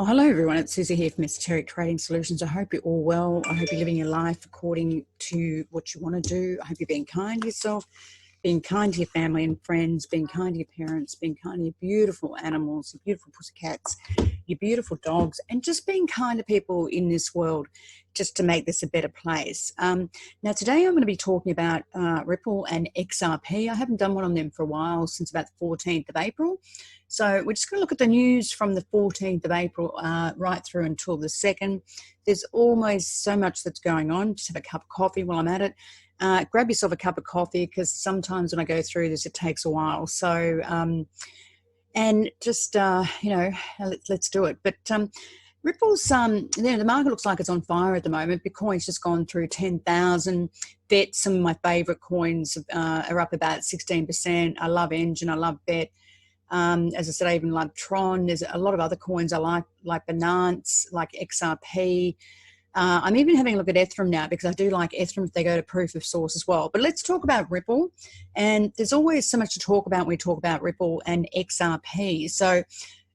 Oh, hello everyone. It's Susie here from Esoteric Trading Solutions. I hope you're all well. I hope you're living your life according to what you want to do. I hope you're being kind to yourself, being kind to your family and friends, being kind to your parents, being kind to your beautiful animals, your beautiful pussycats, your beautiful dogs, and just being kind to people in this world just to make this a better place. Now, today I'm going to be talking about Ripple and XRP. I haven't done one on them for a while, since about the 14th of April. So we're just going to look at the news from the 14th of April right through until the 2nd. There's almost so much that's going on. Just have a cup of coffee while I'm at it. Grab yourself a cup of coffee, because sometimes when I go through this, it takes a while. So, and just, let's do it. But Ripple's, the market looks like it's on fire at the moment. Bitcoin's just gone through 10,000. Bet, some of my favorite coins are up about 16%. I love Engine, I love Bet. As I said, I even like Tron. There's a lot of other coins I like Binance, like XRP. I'm even having a look at Ethereum now, because I do like Ethereum if they go to proof of source as well. But let's talk about Ripple. And there's always so much to talk about when we talk about Ripple and XRP. So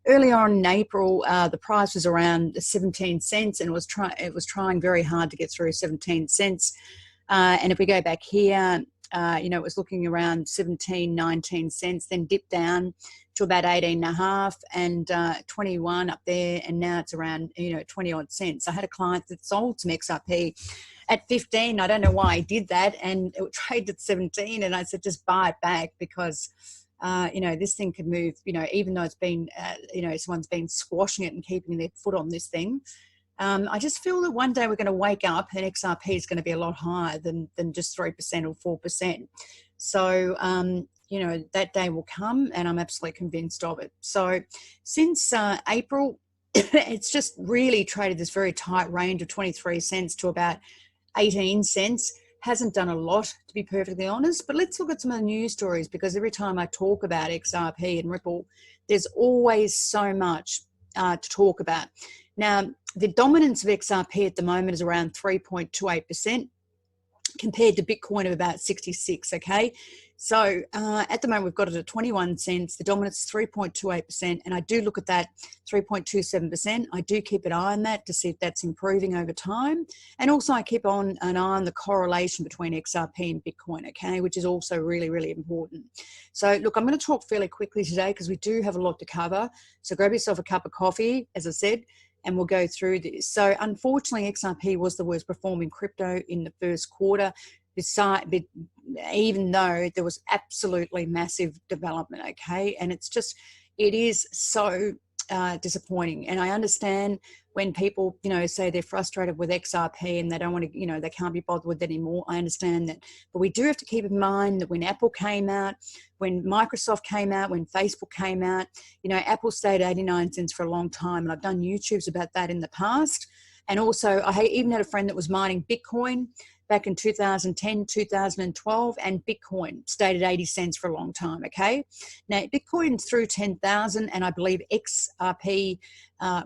early on in April, the price was around 17 cents, and it was trying very hard to get through 17 cents. And if we go back here, it was looking around 17, 19 cents, then dipped down to about 18.5 and 21 up there. And now it's around, 20 odd cents. I had a client that sold some XRP at 15. I don't know why he did that. And it traded at 17. And I said, just buy it back, because, this thing could move, even though it's been, someone's been squashing it and keeping their foot on this thing. I just feel that one day we're going to wake up and XRP is going to be a lot higher than just 3% or 4%. So, that day will come, and I'm absolutely convinced of it. So since April, it's just really traded this very tight range of 23 cents to about 18 cents. Hasn't done a lot, to be perfectly honest. But let's look at some of the news stories, because every time I talk about XRP and Ripple, there's always so much to talk about. Now, the dominance of XRP at the moment is around 3.28%, compared to Bitcoin of about 66, okay? So at the moment, we've got it at 21 cents. The dominance is 3.28%, and I do look at that 3.27%. I do keep an eye on that to see if that's improving over time. And also I keep an eye on the correlation between XRP and Bitcoin, okay, which is also really, really important. So look, I'm going to talk fairly quickly today, because we do have a lot to cover. So grab yourself a cup of coffee, as I said, and we'll go through this. So unfortunately, XRP was the worst performing crypto in the first quarter, even though there was absolutely massive development, okay? And it is so disappointing. And I understand when people, say they're frustrated with XRP and they don't want to, they can't be bothered with it anymore. I understand that. But we do have to keep in mind that when Apple came out, when Microsoft came out, when Facebook came out, Apple stayed 89 cents for a long time. And I've done YouTubes about that in the past. And also, I even had a friend that was mining Bitcoin back in 2010, 2012, and Bitcoin stayed at 80 cents for a long time, okay? Now, Bitcoin through 10,000, and I believe XRP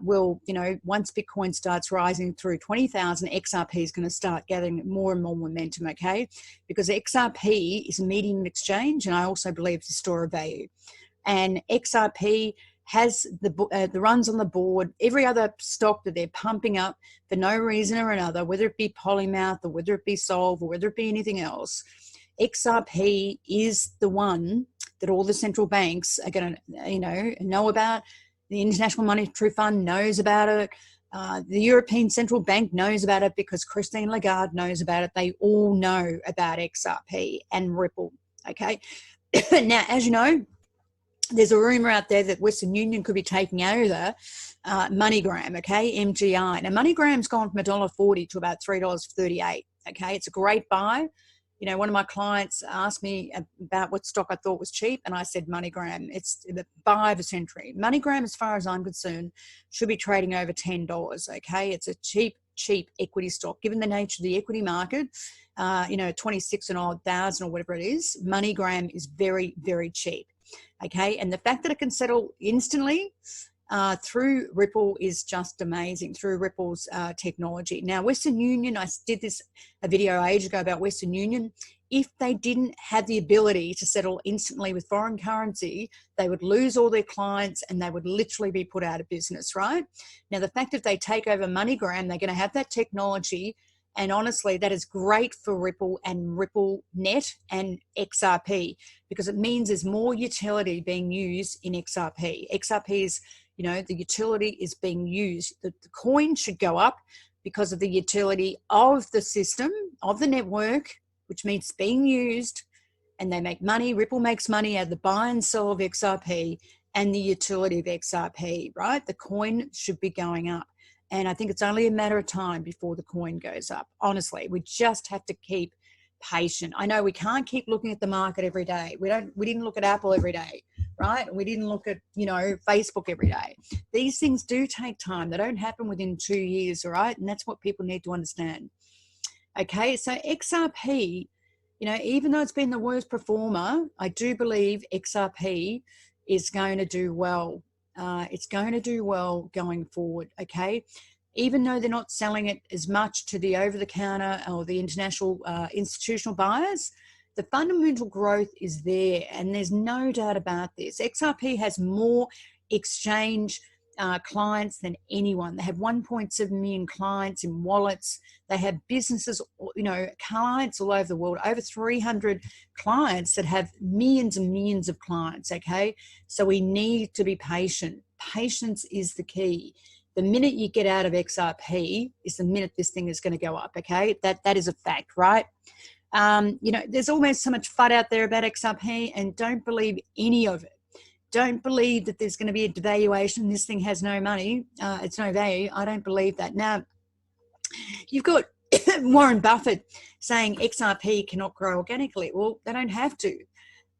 will, once Bitcoin starts rising through 20,000, XRP is going to start gathering more and more momentum, okay? Because XRP is a medium exchange, and I also believe it's a store of value. And XRP has the runs on the board, every other stock that they're pumping up for no reason or another, whether it be Polymouth or whether it be Solve or whether it be anything else. XRP is the one that all the central banks are going to, know about. The International Monetary Fund knows about it. The European Central Bank knows about it, because Christine Lagarde knows about it. They all know about XRP and Ripple, okay? Now, as you know, there's a rumor out there that Western Union could be taking over MoneyGram, okay, MGI. Now, MoneyGram's gone from $1.40 to about $3.38, okay? It's a great buy. One of my clients asked me about what stock I thought was cheap, and I said MoneyGram. It's the buy of a century. MoneyGram, as far as I'm concerned, should be trading over $10, okay? It's a cheap equity stock. Given the nature of the equity market, 26 and odd thousand or whatever it is, MoneyGram is very, very cheap. Okay, and the fact that it can settle instantly through Ripple is just amazing, through Ripple's technology. Now, Western Union, I did a video age ago about Western Union. If they didn't have the ability to settle instantly with foreign currency, they would lose all their clients and they would literally be put out of business, right? Now, the fact that they take over MoneyGram, they're going to have that technology. And honestly, that is great for Ripple and Ripple Net and XRP, because it means there's more utility being used in XRP. XRP is, you know, the utility is being used. The coin should go up because of the utility of the system, of the network, which means it's being used, and they make money. Ripple makes money out of the buy and sell of XRP and the utility of XRP, right? The coin should be going up. And I think it's only a matter of time before the coin goes up. Honestly, we just have to keep patient. I know we can't keep looking at the market every day. We didn't look at Apple every day, right? We didn't look at, you know, Facebook every day. These things do take time. They don't happen within 2 years, all right? And that's what people need to understand. Okay, so XRP, you know, even though it's been the worst performer, I do believe XRP is going to do well. It's going to do well going forward, okay? Even though they're not selling it as much to the over-the-counter or the international institutional buyers, the fundamental growth is there, and there's no doubt about this. XRP has more exchange clients than anyone. They have 1.7 million clients in wallets. They have businesses, you know, clients all over the world, over 300 clients that have millions and millions of clients, okay? So we need to be patient. Patience is the key. The minute you get out of XRP is the minute this thing is going to go up, okay? That is a fact, right? You know, there's almost so much FUD out there about XRP, and don't believe any of it. Don't believe that there's going to be a devaluation. This thing has no money. It's no value. I don't believe that. Now, you've got Warren Buffett saying XRP cannot grow organically. Well, they don't have to.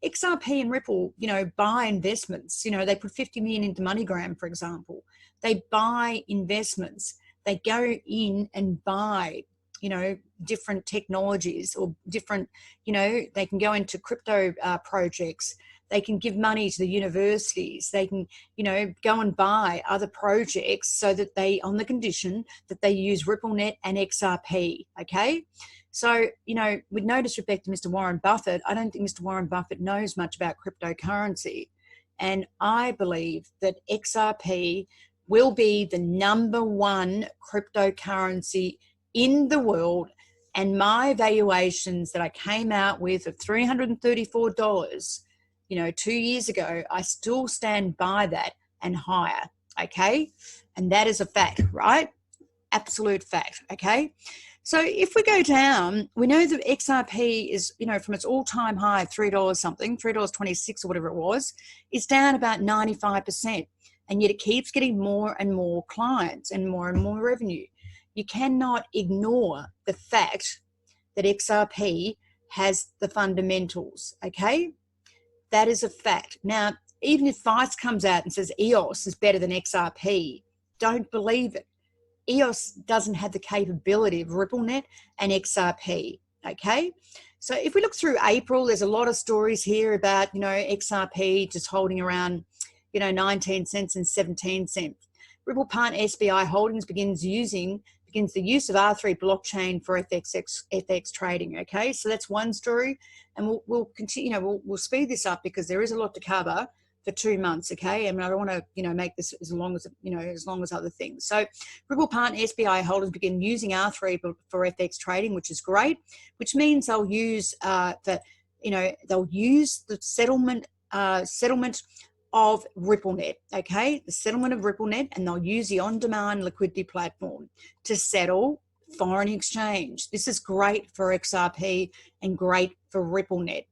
XRP and Ripple, you know, buy investments. You know, they put 50 million into MoneyGram, for example. They buy investments. They go in and buy, you know, different technologies or different, you know, they can go into crypto projects. They can give money to the universities. They can, you know, go and buy other projects so that they, on the condition that they use RippleNet and XRP, okay? So, you know, with no disrespect to Mr. Warren Buffett, I don't think Mr. Warren Buffett knows much about cryptocurrency. And I believe that XRP will be the #1 cryptocurrency in the world. And my valuations that I came out with of $334, you know, 2 years ago, I still stand by that and higher, okay? And that is a fact, right? Absolute fact, okay? So if we go down, we know that XRP is, you know, from its all-time high of $3 something, $3.26 or whatever it was, it's down about 95%. And yet it keeps getting more and more clients and more revenue. You cannot ignore the fact that XRP has the fundamentals, okay? That is a fact. Now, even if Vice comes out and says EOS is better than XRP, don't believe it. EOS doesn't have the capability of RippleNet and XRP, okay? So if we look through April, there's a lot of stories here about, you know, XRP just holding around, you know, 19 cents and 17 cents. Ripple Partner SBI Holdings begins the use of R3 blockchain for FX trading, okay? So that's one story, and we'll continue, you know, we'll speed this up because there is a lot to cover for 2 months, okay? I mean, I don't want to, you know, make this as long as other things. So Ripple Partner SBI holders begin using R3 for FX trading, which is great, which means they'll use they'll use the settlement of RippleNet, okay? The settlement of RippleNet, and they'll use the on-demand liquidity platform to settle foreign exchange. This is great for XRP and great for RippleNet.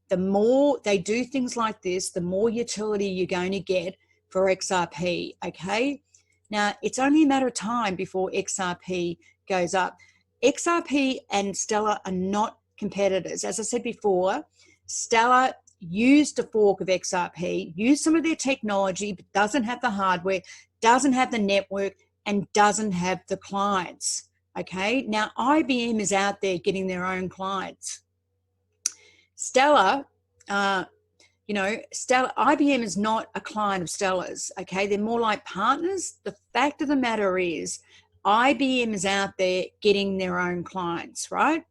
The more they do things like this, the more utility you're going to get for XRP, okay? Now, it's only a matter of time before XRP goes up. XRP and Stellar are not competitors. As I said before, Stellar used a fork of XRP, used some of their technology, but doesn't have the hardware, doesn't have the network, and doesn't have the clients, okay? Now, IBM is out there getting their own clients. Stellar, You know, Stellar, IBM is not a client of Stellar's, okay? They're more like partners. The fact of the matter is IBM is out there getting their own clients, right?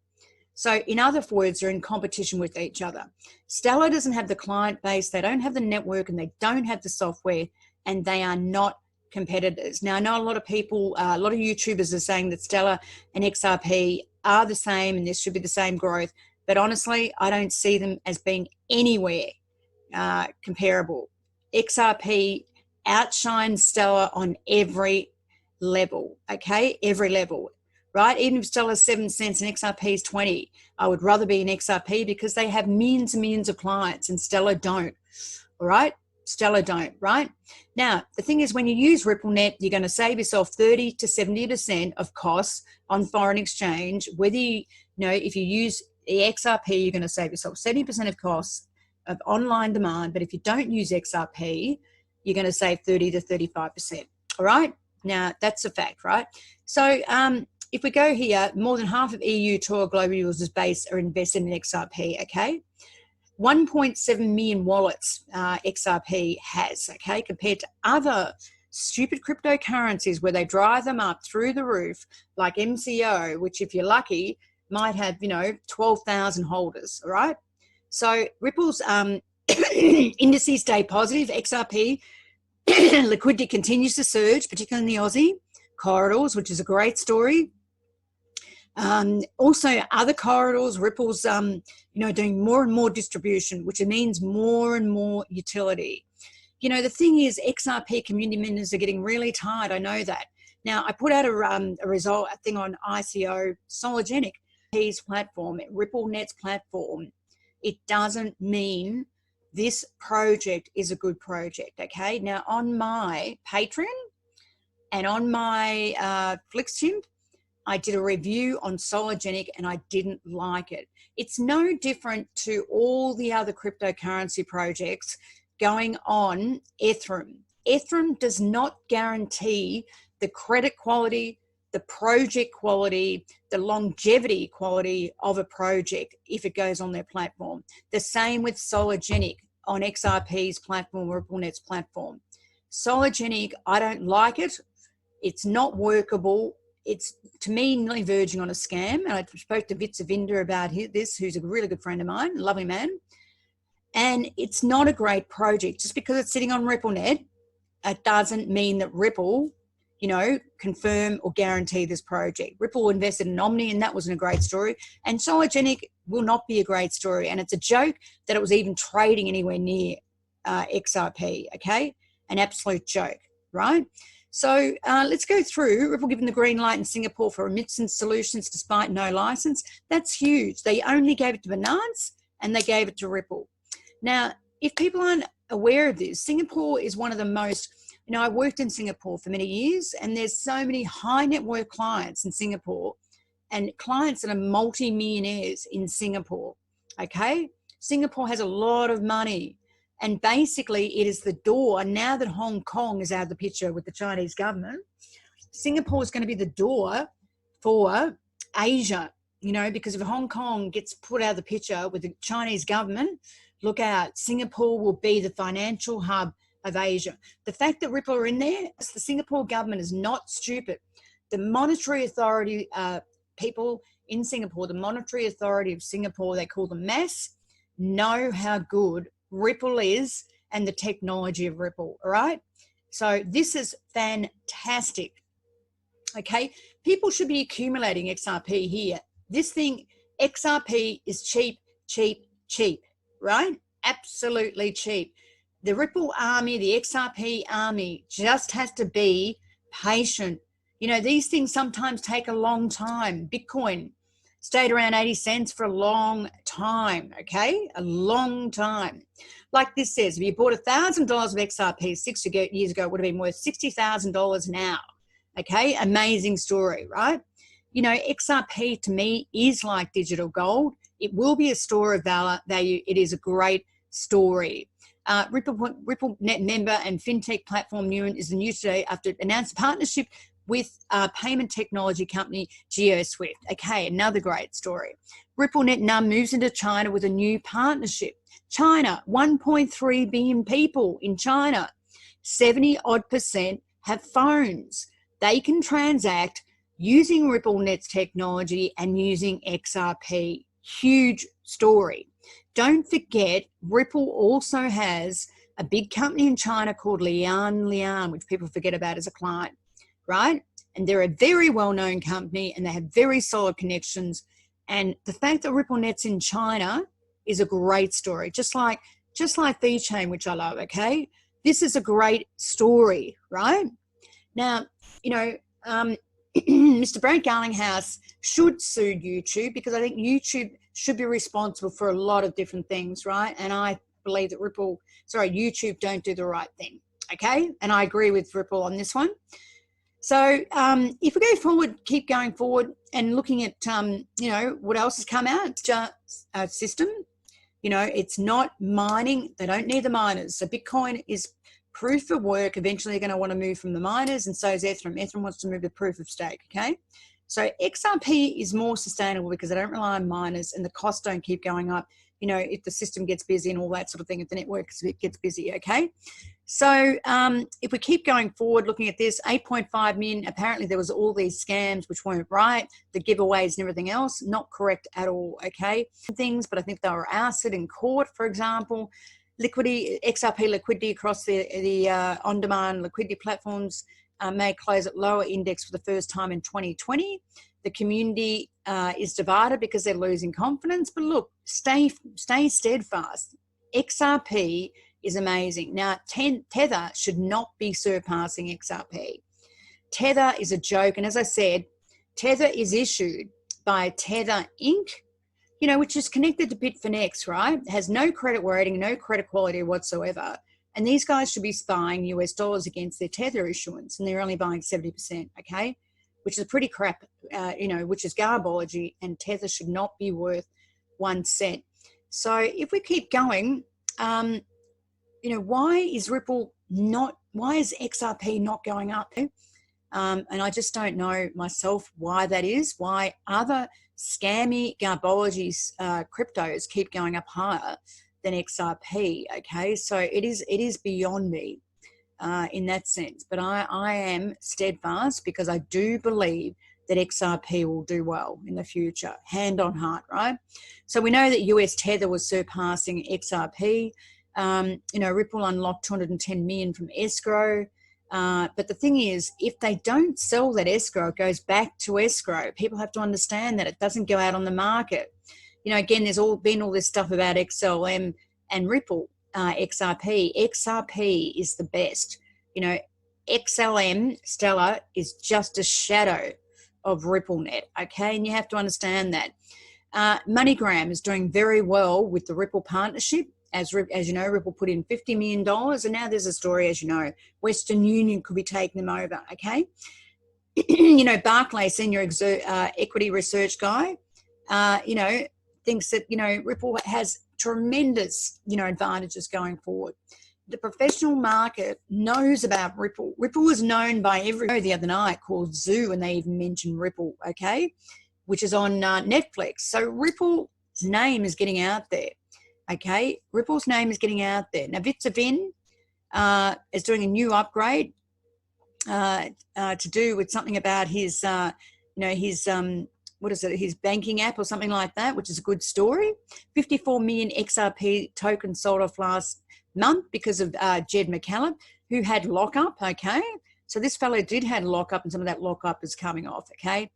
So in other words, they're in competition with each other. Stellar doesn't have the client base, they don't have the network, and they don't have the software, and they are not competitors. Now, I know a lot of people, a lot of YouTubers are saying that Stellar and XRP are the same and there should be the same growth, but honestly, I don't see them as being anywhere comparable. XRP outshines Stellar on every level, okay? Every level, right? Even if Stellar's 7 cents and XRP is 20, I would rather be in XRP because they have millions and millions of clients and Stellar don't, all right? Stellar don't, right? Now, the thing is, when you use RippleNet, you're going to save yourself 30 to 70% of costs on foreign exchange. Whether you know, if you use the XRP, you're going to save yourself 70% of costs of online demand. But if you don't use XRP, you're going to save 30 to 35%. All right? Now, that's a fact, right? So if we go here, more than half of EU total global users base are invested in XRP, okay? 1.7 million wallets XRP has, okay, compared to other stupid cryptocurrencies where they drive them up through the roof, like MCO, which if you're lucky, might have, you know, 12,000 holders, all right? So Ripple's indices stay positive. XRP liquidity continues to surge, particularly in the Aussie corridors, which is a great story. Also other corridors, Ripple's, you know, doing more and more distribution, which means more and more utility. You know, the thing is, XRP community members are getting really tired. I know that. Now, I put out a thing on ICO, Soligenic's platform, RippleNet's platform. It doesn't mean this project is a good project, okay? Now, on my Patreon and on my FlixChimp, I did a review on Sologenic and I didn't like it. It's no different to all the other cryptocurrency projects going on Ethereum. Ethereum does not guarantee the credit quality, the project quality, the longevity quality of a project if it goes on their platform. The same with Sologenic on XRP's platform, RippleNet's platform. Sologenic, I don't like it. It's not workable. It's, to me, nearly verging on a scam. And I spoke to Vitsavinda about this, who's a really good friend of mine, a lovely man. And it's not a great project. Just because it's sitting on RippleNet, it doesn't mean that Ripple, you know, confirm or guarantee this project. Ripple invested in Omni, and that wasn't a great story. And Sologenic will not be a great story. And it's a joke that it was even trading anywhere near XRP, okay? An absolute joke, right? So let's go through. Ripple given the green light in Singapore for remittance solutions despite no license. That's huge. They only gave it to Binance and they gave it to Ripple. Now, if people aren't aware of this, Singapore is one of the most, you know, I worked in Singapore for many years and there's so many high net worth clients in Singapore and clients that are multi-millionaires in Singapore, okay? Singapore has a lot of money. And basically, it is the door. Now that Hong Kong is out of the picture with the Chinese government, Singapore is going to be the door for Asia, you know, because if Hong Kong gets put out of the picture with the Chinese government, look out, Singapore will be the financial hub of Asia. The fact that Ripple are in there, the Singapore government is not stupid. The monetary authority, people in Singapore, the monetary authority of Singapore, they call them MAS, know how good Ripple is and the technology of Ripple, all right? So this is fantastic, okay? People should be accumulating XRP here. This thing, XRP is cheap, cheap, cheap, right? Absolutely cheap. The Ripple army, the XRP army just has to be patient. You know, these things sometimes take a long time. Bitcoin stayed around 80 cents for a long time, okay? A long time. Like this says, if you bought $1,000 of XRP 6 years ago, it would have been worth $60,000 now, okay? Amazing story, right? You know, XRP to me is like digital gold. It will be a store of value. It is a great story. RippleNet member and Fintech platform Nuance is the news today after it announced a partnership with payment technology company GeoSwift. Okay, another great story. RippleNet now moves into China with a new partnership. China, 1.3 billion people in China, 70% have phones. They can transact using RippleNet's technology and using XRP. Huge story. Don't forget, Ripple also has a big company in China called Lian, which people forget about as a client, right? And they're a very well-known company and they have very solid connections. And the fact that RippleNet's in China is a great story, just like VeChain, which I love, okay? This is a great story, right? Now, you know, Mr. Brad Garlinghouse should sue YouTube because I think YouTube should be responsible for a lot of different things, right? And I believe that YouTube don't do the right thing, okay? And I agree with Ripple on this one. So if we go forward, keep going forward and looking at, you know, what else has come out, just a system, you know, it's not mining. They don't need the miners. So Bitcoin is proof of work. Eventually they're going to want to move from the miners, and so is Ethereum. Ethereum wants to move to proof of stake, okay? So XRP is more sustainable because they don't rely on miners and the costs don't keep going up, you know, if the system gets busy and all that sort of thing, if the network gets busy, okay? So if we keep going forward, looking at this, 8.5 million, apparently there was all these scams which weren't right, the giveaways and everything else, not correct at all, okay? Things, but I think they were ousted in court, for example. Liquidity, XRP liquidity across the on-demand liquidity platforms may close at lower index for the first time in 2020. The community is divided because they're losing confidence, but look, stay steadfast. XRP is amazing. Now, Tether should not be surpassing XRP. Tether is a joke, and as I said, Tether is issued by Tether Inc., you know, which is connected to Bitfinex, right? It has no credit rating, no credit quality whatsoever. And these guys should be buying US dollars against their Tether issuance, and they're only buying 70%, okay? Which is pretty crap, you know, which is garbology, and Tether should not be worth 1 cent. So if we keep going, you know, why is XRP not going up? And I just don't know myself why that is, why other scammy garbology cryptos keep going up higher than XRP, okay? So it is beyond me in that sense. But I am steadfast because I do believe that XRP will do well in the future, hand on heart, right? So we know that US Tether was surpassing XRP. You know, Ripple unlocked 210 million from escrow. But the thing is, if they don't sell that escrow, it goes back to escrow. People have to understand that it doesn't go out on the market. You know, again, there's been all this stuff about XLM and Ripple, XRP. XRP is the best. You know, XLM, Stellar, is just a shadow of RippleNet, okay? And you have to understand that. MoneyGram is doing very well with the Ripple partnership. As you know, Ripple put in $50 million, and now there's a story, as you know, Western Union could be taking them over, okay? You know, Barclay, senior equity research guy, you know, thinks that, you know, Ripple has tremendous, you know, advantages going forward. The professional market knows about Ripple. Ripple was known by everyone the other night called Zoo, and they even mentioned Ripple, okay, which is on Netflix. So Ripple's name is getting out there. Okay, Ripple's name is getting out there. Now, Vitsavin is doing a new upgrade to do with something about his, you know, his, what is it, his banking app or something like that, which is a good story. 54 million XRP tokens sold off last month because of Jed McCallum, who had lockup, okay? So this fellow did have lockup, and some of that lockup is coming off, okay?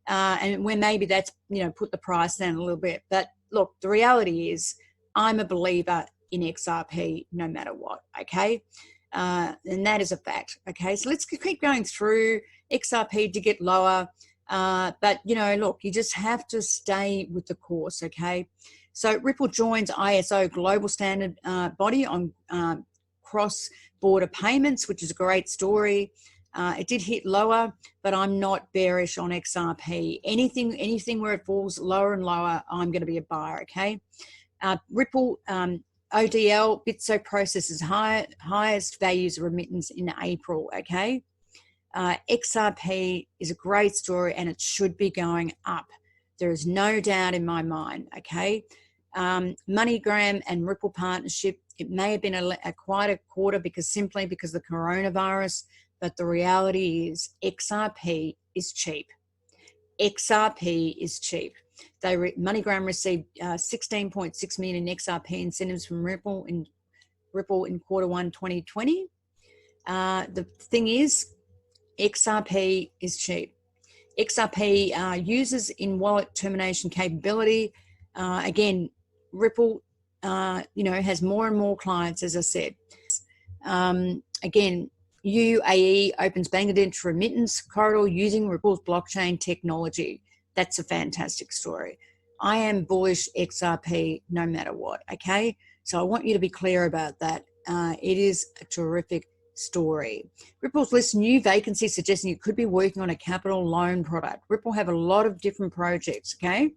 And where maybe that's, you know, put the price down a little bit. But look, the reality is, I'm a believer in XRP no matter what, okay? And that is a fact, okay? So let's keep going through. XRP to get lower. But, you know, look, you just have to stay with the course, okay? So Ripple joins ISO global standard body on cross-border payments, which is a great story. It did hit lower, but I'm not bearish on XRP. Anything where it falls lower and lower, I'm going to be a buyer, okay? Ripple ODL Bitso processes highest values of remittance in April, okay? XRP is a great story and it should be going up. There is no doubt in my mind, okay? MoneyGram and Ripple partnership, it may have been a quite a quarter simply because of the coronavirus, but the reality is XRP is cheap. XRP is cheap. MoneyGram received 16.6 million in XRP incentives from Ripple in Q1 2020. The thing is, XRP is cheap. XRP uses in-wallet termination capability. Again, Ripple, has more and more clients, as I said. Again, UAE opens Bangladesh remittance corridor using Ripple's blockchain technology. That's a fantastic story. I am bullish XRP no matter what, okay? So I want you to be clear about that. It is a terrific story. Ripple's lists new vacancies suggesting it could be working on a capital loan product. Ripple have a lot of different projects, okay?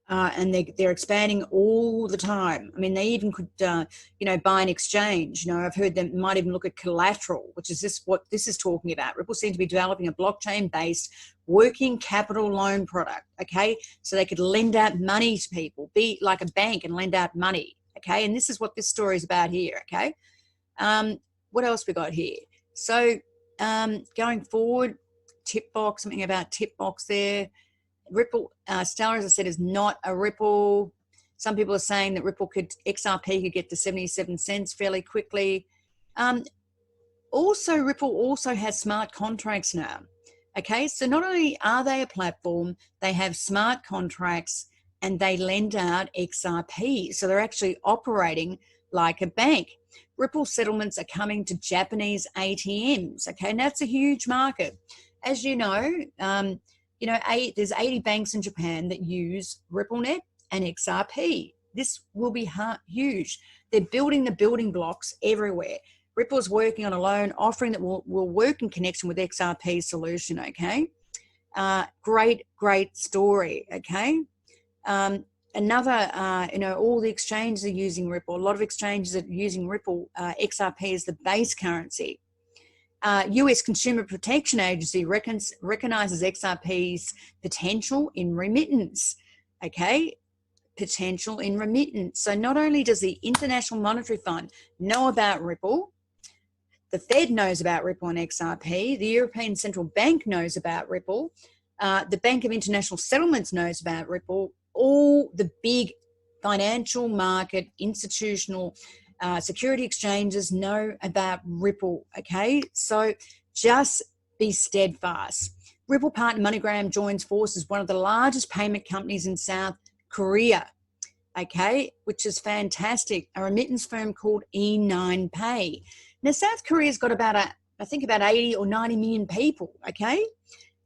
And they're expanding all the time. I mean, they even could, buy an exchange. I've heard them might even look at collateral, which is what this is talking about. Ripple seems to be developing a blockchain-based working capital loan product, okay? So they could lend out money to people, be like a bank and lend out money, okay? And this is what this story is about here, okay? What else we got here? So going forward, Tipbox, something about Tipbox there. Ripple, Stellar, as I said, is not a Ripple. Some people are saying that XRP could get to 77 cents fairly quickly. Also, Ripple also has smart contracts now. Okay, so not only are they a platform, they have smart contracts and they lend out XRP. So they're actually operating like a bank. Ripple settlements are coming to Japanese ATMs. Okay, and that's a huge market. As you know, there's 80 banks in Japan that use RippleNet and XRP. This will be huge. They're building the building blocks everywhere. Ripple's working on a loan offering that will work in connection with XRP solution, okay? Great story, okay? Another, all the exchanges are using Ripple. A lot of exchanges are using Ripple. XRP is the base currency. US Consumer Protection Agency recognizes XRP's potential in remittance, okay? Potential in remittance. So not only does the International Monetary Fund know about Ripple, the Fed knows about Ripple and XRP, the European Central Bank knows about Ripple, the Bank of International Settlements knows about Ripple, all the big financial market, institutional security exchanges know about Ripple, okay? So just be steadfast. Ripple partner MoneyGram joins forces, one of the largest payment companies in South Korea, okay, which is fantastic. A remittance firm called E9 Pay. Now, South Korea's got about 80 or 90 million people, okay?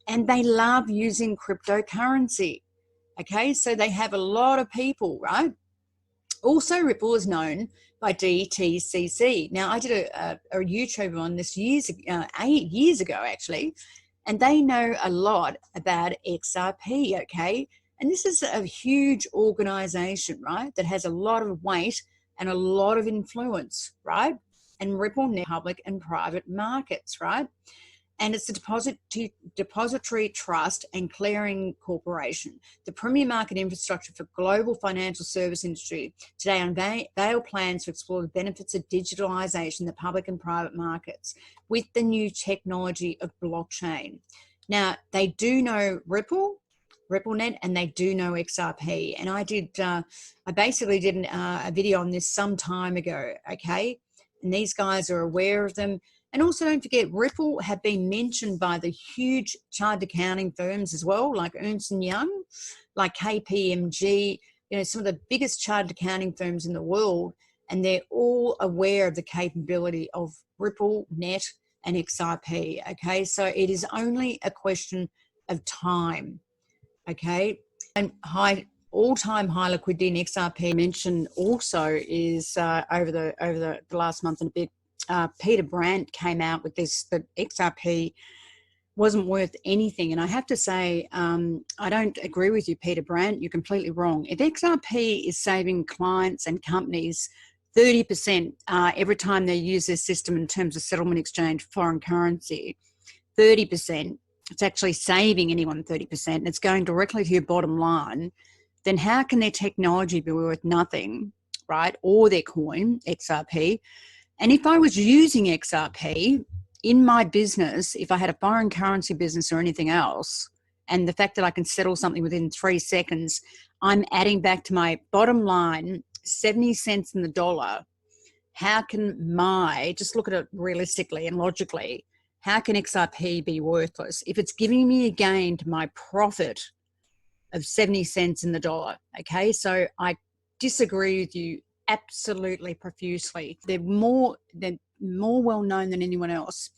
And they love using cryptocurrency, okay? So they have a lot of people, right? Also, Ripple is known by DTCC. Now, I did a YouTube on this 8 years ago, actually, and they know a lot about XRP, okay? And this is a huge organization, right, that has a lot of weight and a lot of influence, right? And Ripple public and private markets, right? And it's a depository trust and clearing corporation, the premier market infrastructure for global financial service industry. Today, unveil plans to explore the benefits of digitalization in the public and private markets with the new technology of blockchain. Now, they do know RippleNet, and they do know XRP. And I basically did a video on this some time ago, okay? And these guys are aware of them. And also don't forget, Ripple have been mentioned by the huge chartered accounting firms as well, like Ernst & Young, like KPMG, some of the biggest chartered accounting firms in the world, and they're all aware of the capability of RippleNet and XRP, okay? So it is only a question of time, okay? And all-time high liquidity in XRP mentioned also is over the last month and a bit. Peter Brandt came out with this, that XRP wasn't worth anything. And I have to say, I don't agree with you, Peter Brandt. You're completely wrong. If XRP is saving clients and companies 30% every time they use this system in terms of settlement exchange foreign currency, 30%, it's actually saving anyone 30%, and it's going directly to your bottom line, then how can their technology be worth nothing, right? Or their coin, XRP. And if I was using XRP in my business, if I had a foreign currency business or anything else, and the fact that I can settle something within 3 seconds, I'm adding back to my bottom line 70 cents in the dollar. How can just look at it realistically and logically, how can XRP be worthless if it's giving me a gain to my profit of 70 cents in the dollar? Okay, so I disagree with you absolutely profusely. They're more well known than anyone else.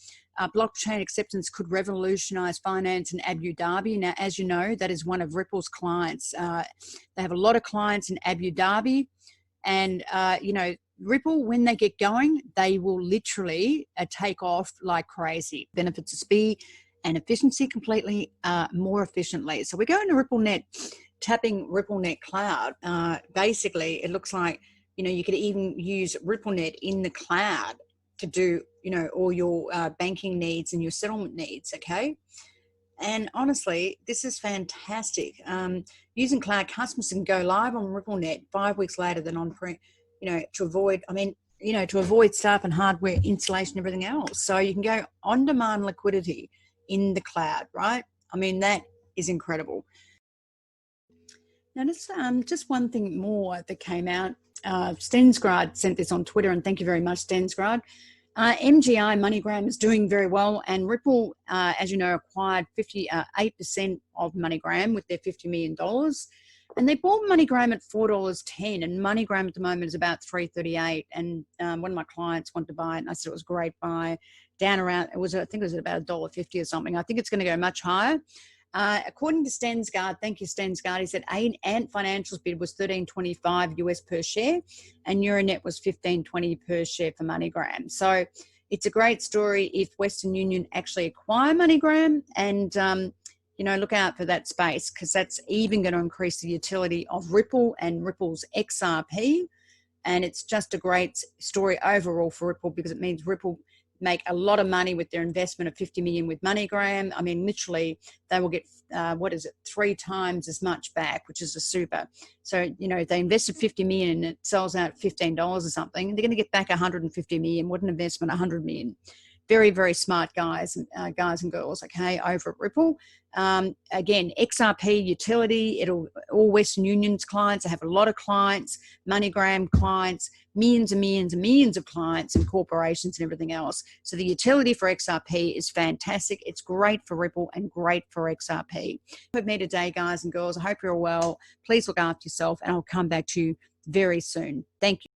Blockchain acceptance could revolutionize finance in Abu Dhabi. Now, as you know, that is one of Ripple's clients. They have a lot of clients in Abu Dhabi, and you know, Ripple, when they get going, they will literally take off like crazy. Benefits of speed and efficiency completely more efficiently. So we go into RippleNet, tapping RippleNet Cloud. Basically, it looks like, you know, you could even use RippleNet in the cloud to do, you know, all your banking needs and your settlement needs, okay? And honestly, this is fantastic. Using cloud, customers can go live on RippleNet 5 weeks later than on-prem, you know, to avoid, to avoid staff and hardware installation and everything else. So you can go on-demand liquidity in the cloud, right? I mean, that is incredible. Now, just one thing more that came out. Stensgrad sent this on Twitter, and thank you very much, Stensgrad. MGI, MoneyGram, is doing very well, and Ripple, as you know, acquired 58% of MoneyGram with their $50 million. And they bought MoneyGram at $4.10, and MoneyGram at the moment is about $3.38. And one of my clients wanted to buy it, and I said it was a great buy. Down around, I think it was at about $1.50 or something. I think it's going to go much higher. According to Stensgaard, thank you, Stensgaard, he said Ant Financial's bid was $13.25 US per share, and Euronet was $15.20 per share for MoneyGram. So it's a great story if Western Union actually acquire MoneyGram, and you know, look out for that space, because that's even going to increase the utility of Ripple and Ripple's XRP. And it's just a great story overall for Ripple, because it means Ripple make a lot of money with their investment of 50 million with MoneyGram. I mean, literally, they will get 3 times as much back, which is a super. So, you know, they invested 50 million and it sells out at $15 or something, they're going to get back 150 million. What an investment, 100 million. Very, very smart guys and girls, okay, over at Ripple. Again, XRP utility, all Western Union's clients, they have a lot of clients, MoneyGram clients, millions and millions and millions of clients and corporations and everything else. So the utility for XRP is fantastic. It's great for Ripple and great for XRP. With me today, guys and girls. I hope you're well. Please look after yourself, and I'll come back to you very soon. Thank you.